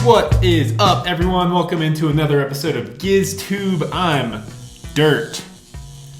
What is up, everyone? Welcome into another episode of GizzTube. I'm Dirt.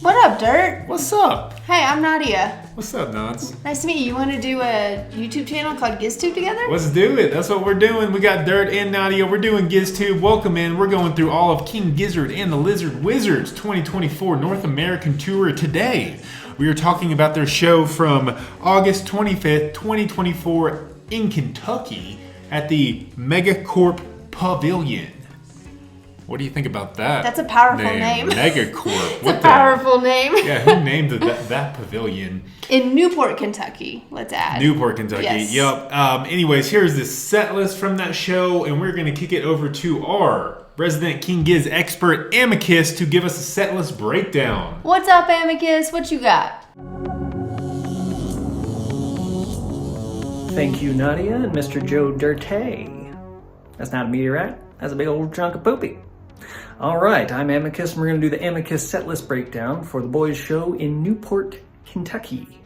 What up, Dirt? What's up? Hey, I'm Nadia. What's up, Nods? Nice to meet you. You want to do a YouTube channel called GizzTube together? Let's do it. That's what we're doing. We got Dirt and Nadia. We're doing GizzTube. Welcome in. We're going through all of King Gizzard and the Lizard Wizards 2024 North American Tour today. We are talking about their show from August 25th, 2024 in Kentucky at the Mega Corp Pavilion. What do you think about that? That's a powerful name. Mega Corp. It's a powerful name. Yeah, who named that pavilion? In Newport, Kentucky, let's add. Newport, Kentucky. Yes. Yep. Anyways, here's the set list from that show, and we're going to kick it over to our resident King Gizz expert, Amicus, to give us a set list breakdown. What's up, Amicus? What you got? Thank you, Nadia and Mr. Joe Dirte. That's not a meteorite. That's a big old chunk of poopy. Alright, I'm Amicus, and we're going to do the Amicus setlist breakdown for the boys' show in Newport, Kentucky.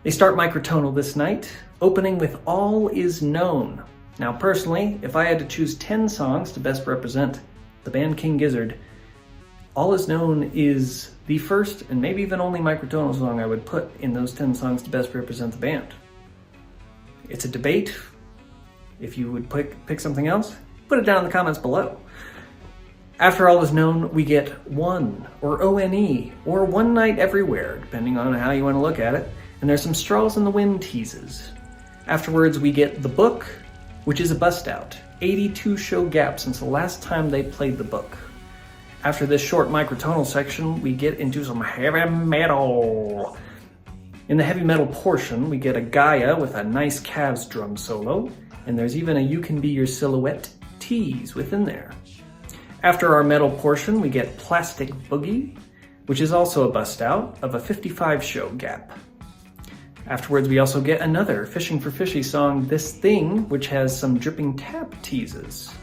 They start microtonal this night, opening with All Is Known. Now, personally, if I had to choose 10 songs to best represent the band King Gizzard, All Is Known is the first and maybe even only microtonal song I would put in those 10 songs to best represent the band. It's a debate. If you would pick something else, put it down in the comments below. After All Is Known, we get One, or ONE, or One Night Everywhere, depending on how you want to look at it. And there's some Straws in the Wind teases. Afterwards, we get The Book, which is a bust out. 82 show gap since the last time they played The Book. After this short microtonal section, we get into some heavy metal. In the heavy metal portion, we get a Gaia with a nice Cavs drum solo, and there's even a You Can Be Your Silhouette tease within there. After our metal portion, we get Plastic Boogie, which is also a bust out of a 55 show gap. Afterwards, we also get another Fishing for Fishy song, This Thing, which has some Dripping Tap teases.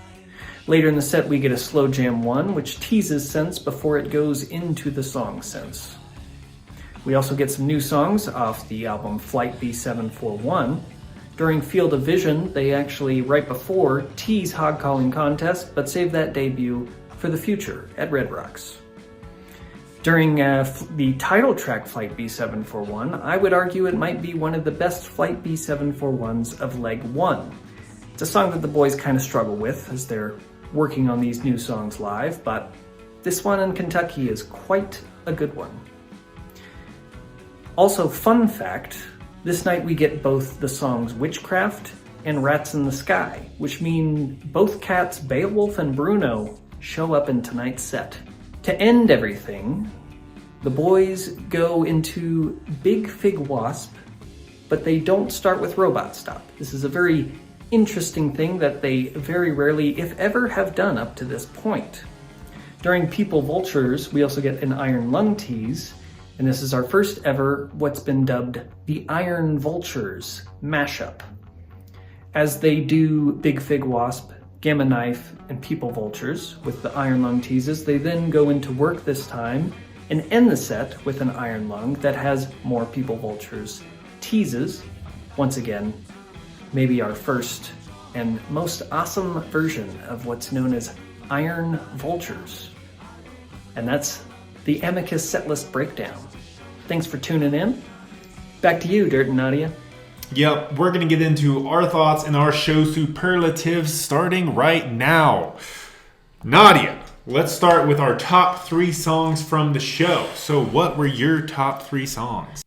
Later in the set, we get a Slow Jam 1, which teases sense before it goes into the song sense. We also get some new songs off the album Flight B741. During Field of Vision, they actually, right before, tease Hog Calling Contest, but save that debut for the future at Red Rocks. During the title track Flight B741, I would argue it might be one of the best Flight B741s of Leg 1. It's a song that the boys kind of struggle with as they're working on these new songs live, but this one in Kentucky is quite a good one. Also, fun fact, this night we get both the songs Witchcraft and Rats in the Sky, which mean both cats Beowulf and Bruno show up in tonight's set. To end everything, the boys go into Big Fig Wasp, but they don't start with Robot Stop. This is a very interesting thing that they very rarely, if ever, have done up to this point. During People Vultures, we also get an Iron Lung tease, and this is our first ever what's been dubbed the Iron Vultures mashup. As they do Big Fig Wasp, Gamma Knife, and People Vultures with the Iron Lung teases, they then go into Work This Time and end the set with an Iron Lung that has more People Vultures teases. Once again, maybe our first and most awesome version of what's known as Iron Vultures. And that's the Amicus setlist breakdown. Thanks for tuning in. Back to you, Dirt and Nadia. Yep, we're going to get into our thoughts and our show superlatives starting right now. Nadia, let's start with our top 3 songs from the show. So what were your top 3 songs?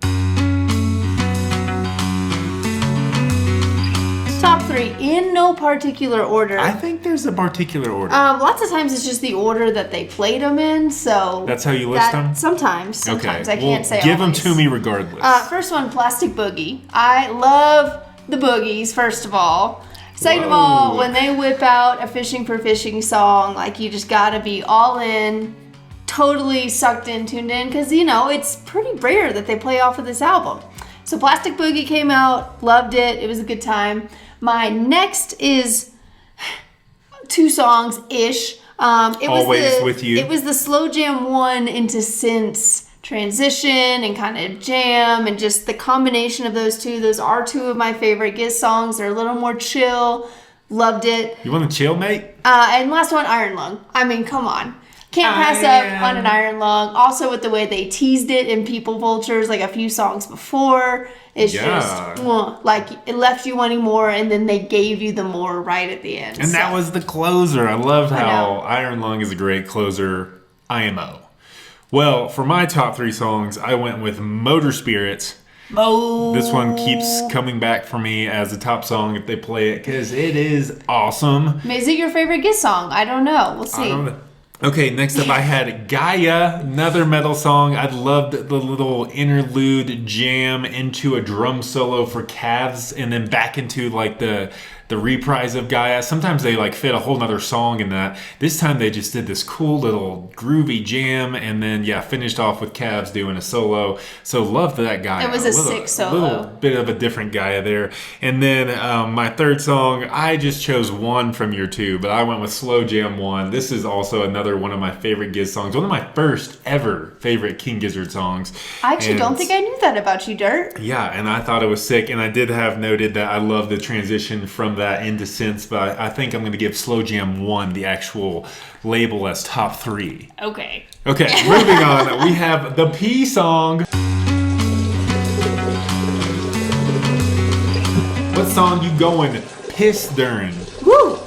Top 3 in no particular order. I think there's a particular order. Lots of times it's just the order that they played them in, so... That's how you list them? Sometimes. Okay. I can't say give always. them to me regardless. First one, Plastic Boogie. I love the boogies, first of all. Second of all, when they whip out a Fishing for Fishing song, like, you just gotta be all in, totally sucked in, tuned in, because, you know, it's pretty rare that they play off of this album. So Plastic Boogie came out, loved it, it was a good time. My next is 2 songs-ish. Always With You. It was the Slow Jam 1 into Synths transition and kind of jam, and just the combination of those two. Those are 2 of my favorite Gizz songs. They're a little more chill, Loved it. You want to chill, mate? And last one, Iron Lung. I mean, come on. Can't pass up on an Iron Lung. Also with the way they teased it in People Vultures, like a few songs before. It's just, like, it left you wanting more, and then they gave you the more right at the end. And that was the closer. I love how Iron Lung is a great closer. IMO. Well, for my top 3 songs, I went with Motor Spirits. This one keeps coming back for me as a top song if they play it, because it is awesome. Is it your favorite Gizz song? I don't know. We'll see. Okay, next up I had Gaia, another metal song. I loved the little interlude jam into a drum solo for Calves, and then back into like the reprise of Gaia. Sometimes they like fit a whole nother song in that. This time they just did this cool little groovy jam, and then finished off with Calves doing a solo. So loved that Gaia. It was a sick solo. A little bit of a different Gaia there. And then my third song, I just chose one from your 2, but I went with Slow Jam 1. This is also another one of my favorite Gizz songs. One of my first ever favorite King Gizzard songs. I actually don't think I knew that about you, Dirt. Yeah, and I thought it was sick. And I did have noted that I love the transition from that into synths, but I think I'm going to give Slow Jam 1 the actual label as top 3. Okay, moving on. We have the P song. What song you going piss during? Woo!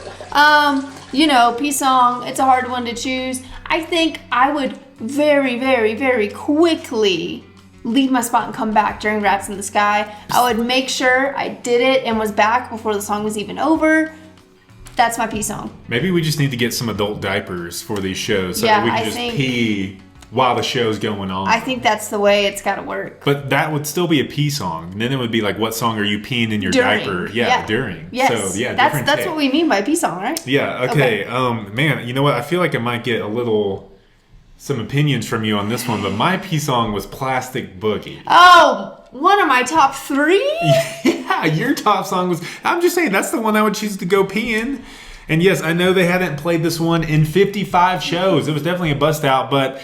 P song, it's a hard one to choose. I think I would very, very, very quickly leave my spot and come back during Rats in the Sky. I would make sure I did it and was back before the song was even over. That's my pee song. Maybe we just need to get some adult diapers for these shows so that we can just pee while the show's going on. I think that's the way it's got to work. But that would still be a pee song. And then it would be like, what song are you peeing in your diaper? Yeah, during. Yes. So, that's what we mean by pee song, right? Yeah, okay. Man, you know what? I feel like I might get some opinions from you on this one, but my pee song was Plastic Boogie. Oh, one of my top 3? Yeah, your top song was, I'm just saying, that's the one I would choose to go pee in. And yes, I know they hadn't played this one in 55 shows. It was definitely a bust out, but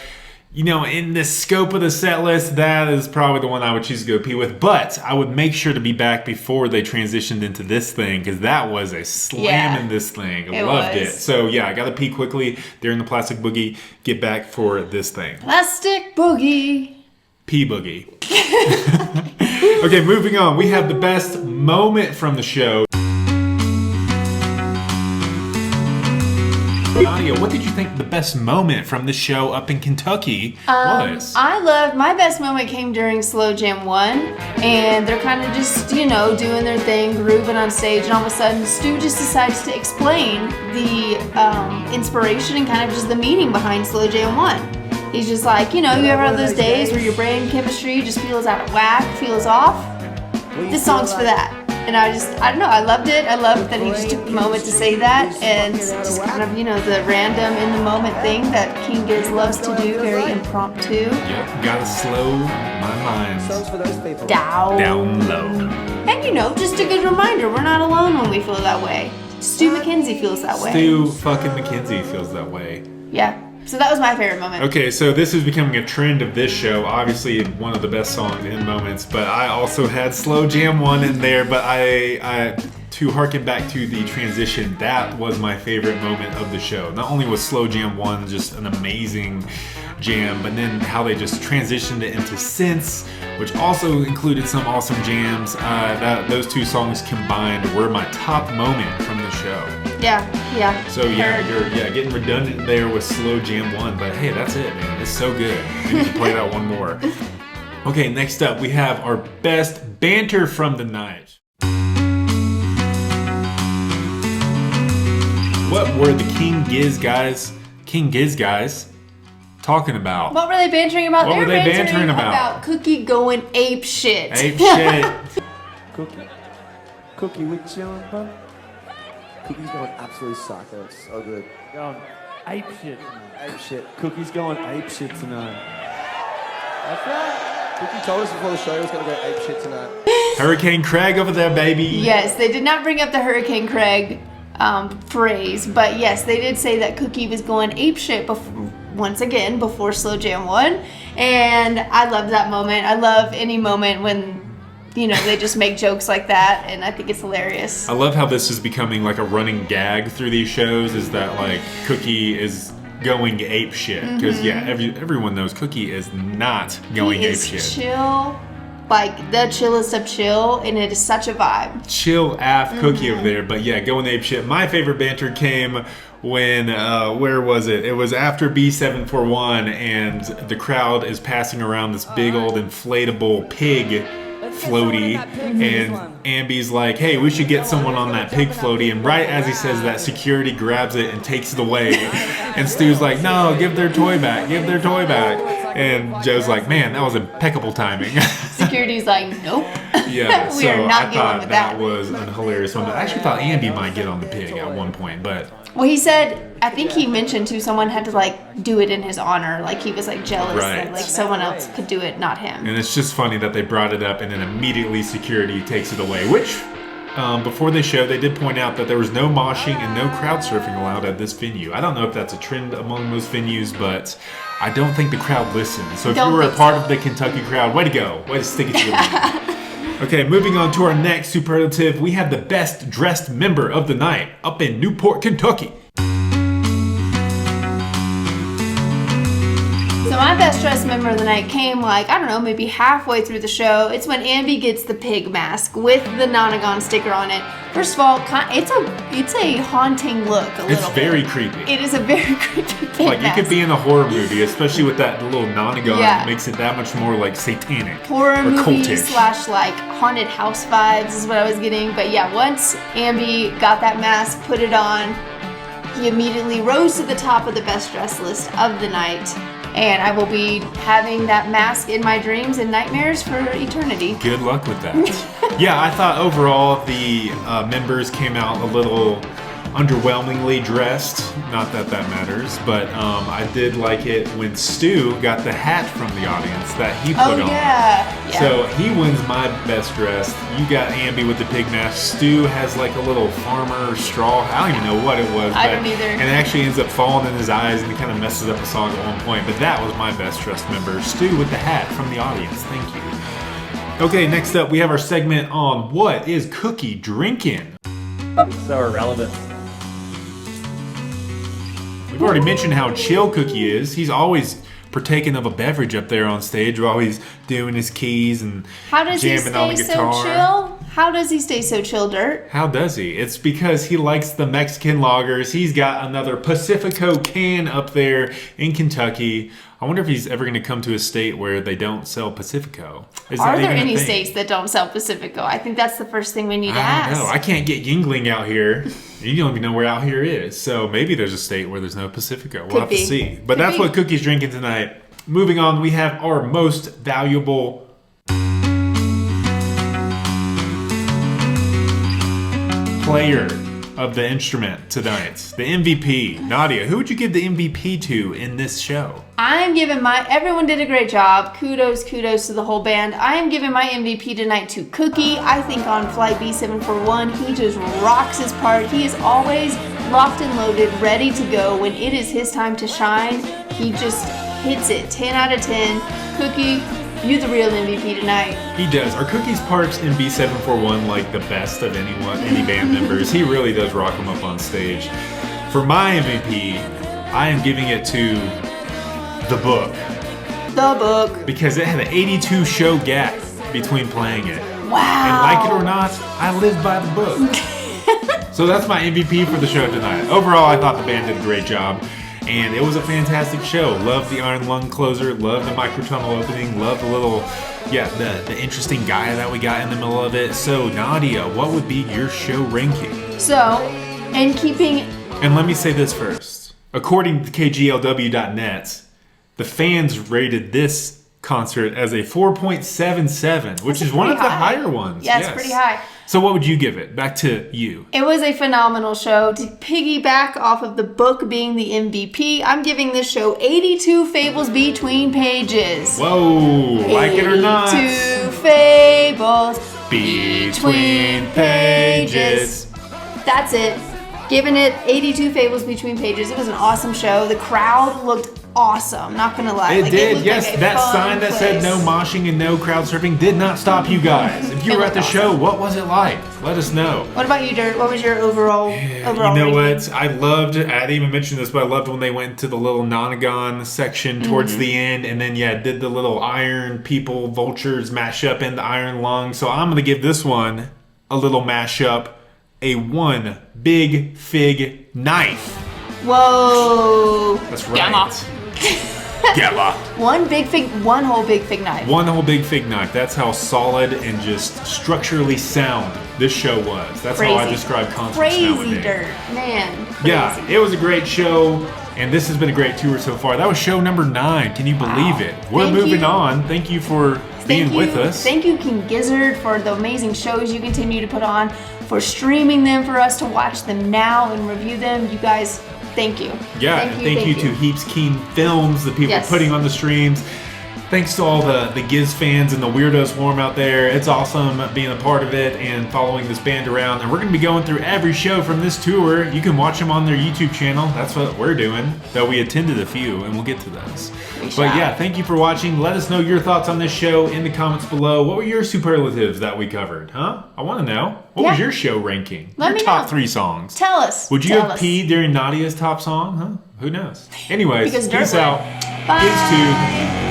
in the scope of the set list, that is probably the one I would choose to go pee with. But I would make sure to be back before they transitioned into this thing, because that was a slam in this thing. I loved it. So I got to pee quickly during the Plastic Boogie. Get back for this thing. Plastic Boogie. Pee Boogie. Okay, moving on. We have the best moment from the show. Nadia, what did you think the best moment from the show up in Kentucky was? My best moment came during Slow Jam 1, and they're kind of just, doing their thing, grooving on stage, and all of a sudden Stu just decides to explain the inspiration and kind of just the meaning behind Slow Jam 1. He's just like, you ever have those days where your brain chemistry just feels out of whack, feels off? This song's for that. And I don't know, I loved it. I loved that he just took the moment to say that, and just kind of, the random in the moment thing that King Gizz loves to do, very impromptu. Yep, gotta slow my mind down low. And just a good reminder, we're not alone when we feel that way. Stu McKenzie feels that way. Stu fucking McKenzie feels that way. Yeah. So that was my favorite moment. Okay, so this is becoming a trend of this show. Obviously, one of the best songs and moments, but I also had Slow Jam 1 in there, but I to harken back to the transition, that was my favorite moment of the show. Not only was Slow Jam 1 just an amazing jam, but then how they just transitioned it into synths, which also included some awesome jams. Those 2 songs combined were my top moment from the show. Yeah. So you're getting redundant there with Slow Jam 1, but hey, that's it, man. It's so good. We need to play that one more. Okay, next up we have our best banter from the night. What were the King Gizz guys talking about? What were they bantering about? What were they bantering about? Cookie going ape shit. Ape shit. Cookie, we chilling, bro? Cookie's going absolutely psycho. It's so good. Going ape shit. Ape shit. Cookie's going ape shit tonight. That's right. Cookie told us before the show he was going to go ape shit tonight. Hurricane Craig over there, baby. Yes, they did not bring up the Hurricane Craig phrase, but yes, they did say that Cookie was going apeshit once again before Slow Jam 1, and I love that moment. I love any moment when you know, they just make jokes like that, and I think it's hilarious. I love how this is becoming like a running gag through these shows, is that like Cookie is going ape shit. Because everyone knows Cookie is not going ape shit. Chill, like the chillest of chill, and it is such a vibe. Chill af Cookie over there, but yeah, going ape shit. My favorite banter came when, where was it? It was after B741, and the crowd is passing around this big old inflatable pig floaty, and Ambi's like, hey, we should get someone on that pig floaty, and right as he says that, security grabs it and takes it away, and Stu's like, no, give their toy back, and Joe's like, man, that was impeccable timing. Security's like, nope. Yeah, we are not going with that. That was a hilarious one. I actually thought Ambi might get on the pig at one point, but... Well, he said, I think he mentioned too, someone had to like do it in his honor. Like he was like jealous that like someone else could do it, not him. And it's just funny that they brought it up and then immediately security takes it away. Which, before the show, they did point out that there was no moshing and no crowd surfing allowed at this venue. I don't know if that's a trend among most venues, but I don't think the crowd listened. So if you were a part of the Kentucky crowd, way to go. Way to stick it to the man. Okay, moving on to our next superlative, we have the best dressed member of the night up in Newport, Kentucky. So my best dressed member of the night came like, I don't know, maybe halfway through the show. It's when Ambi gets the pig mask with the Nonagon sticker on it. First of all, it's a haunting look. It's very creepy. It is a very creepy pig like mask. You could be in a horror movie, especially with that little Nonagon. It makes it that much more like satanic. Horror movie cultish. / like haunted house vibes is what I was getting. But yeah, once Ambi got that mask, put it on, he immediately rose to the top of the best dressed list of the night. And I will be having that mask in my dreams and nightmares for eternity. Good luck with that. Yeah, I thought overall the members came out a little underwhelmingly dressed. Not that that matters, but I did like it when Stu got the hat from the audience that he put on. Yeah. So he wins my best dressed. You got Ambi with the pig mask. Stu has like a little farmer straw. I don't even know what it was. I don't either. And it actually ends up falling in his eyes and it kind of messes up the song at one point. But that was my best dressed member. Stu with the hat from the audience. Thank you. Okay, next up we have our segment on what is Cookie drinking. So irrelevant. We've already mentioned how chill Cookie is. He's always partaking of a beverage up there on stage while he's doing his keys and jamming on the guitar. So chill? How does he stay so chill, Dirt? How does he? It's because he likes the Mexican lagers. He's got another Pacifico can up there in Kentucky. I wonder if he's ever going to come to a state where they don't sell Pacifico. Are there any states that don't sell Pacifico? I think that's the first thing we need to ask. I don't know. I can't get Yingling out here. You don't even know where out here is. So maybe there's a state where there's no Pacifico. We'll have to see. But that's what Cookie's drinking tonight. Moving on, we have our most valuable player of the instrument tonight, the MVP. Nadia, who would you give the MVP to in this show? I'm giving everyone did a great job. Kudos to the whole band. I am giving my MVP tonight to Cookie. I think on Flight B741, he just rocks his part. He is always locked and loaded, ready to go. When it is his time to shine, he just hits it. 10 out of 10. Cookie, you're the real MVP tonight. He does. Are Cookie's parts in B741 like the best of any band members? He really does rock them up on stage. For my MVP, I am giving it to The Book. The Book. Because it had an 82 show gap between playing it. Wow. And like it or not, I live by the book. So that's my MVP for the show tonight. Overall, I thought the band did a great job. And it was a fantastic show. Loved the Iron Lung closer, loved the microtunnel opening, loved the little, the interesting guy that we got in the middle of it. So Nadia, what would be your show ranking? So, And let me say this first. According to KGLW.net, the fans rated this concert as a 4.77, which is one of the higher ones. Yeah, it's pretty high. So what would you give it? Back to you. It was a phenomenal show. To piggyback off of The Book being the MVP, I'm giving this show 82 fables between pages. Whoa, like it or not. 82 fables between pages. That's it. Giving it 82 fables between pages. It was an awesome show. The crowd looked awesome. Not gonna lie. It Like, did, looked yes. like a That fun sign that said place. no moshing and no crowd surfing did not stop you guys. If you It were at the looked show, what was it like? Let us know. What about you, Dirt? What was your overall? You overall know ranking? what? I didn't even mention this, but I loved when they went to the little nonagon section towards the end, and then, did the little iron people, vultures mash up in the iron lung. So I'm going to give this one a little mashup, a one big fig knife. Whoa. That's right. Gamma. Gamma. One whole big fig knife. One whole big fig knife. That's how solid and just structurally sound this show was. That's how I Crazy. describe concerts Crazy nowadays. Dirt, man. Crazy. Yeah, it was a great show, and this has been a great tour so far. That was show number 9. Can you believe it? We're Thank moving you. on. Thank you for being with us. Thank you, King Gizzard, for the amazing shows you continue to put on, for streaming them for us to watch them now and review them. You guys, thank you. Yeah, thank you to Heaps Keen Films, the people Yes. putting on the streams. Thanks to all the Gizz fans and the weirdo swarm out there. It's awesome being a part of it and following this band around. And we're going to be going through every show from this tour. You can watch them on their YouTube channel. That's what we're doing. Though we attended a few, and we'll get to those. But yeah, thank you for watching. Let us know your thoughts on this show in the comments below. What were your superlatives that we covered, huh? I want to know. What was your show ranking? Let your me top know. 3 songs. Tell us. Would you Tell have us. peed during Nadia's top song? Huh? Who knows? Anyways, Because Dirt peace would. out. Bye. Gizz too.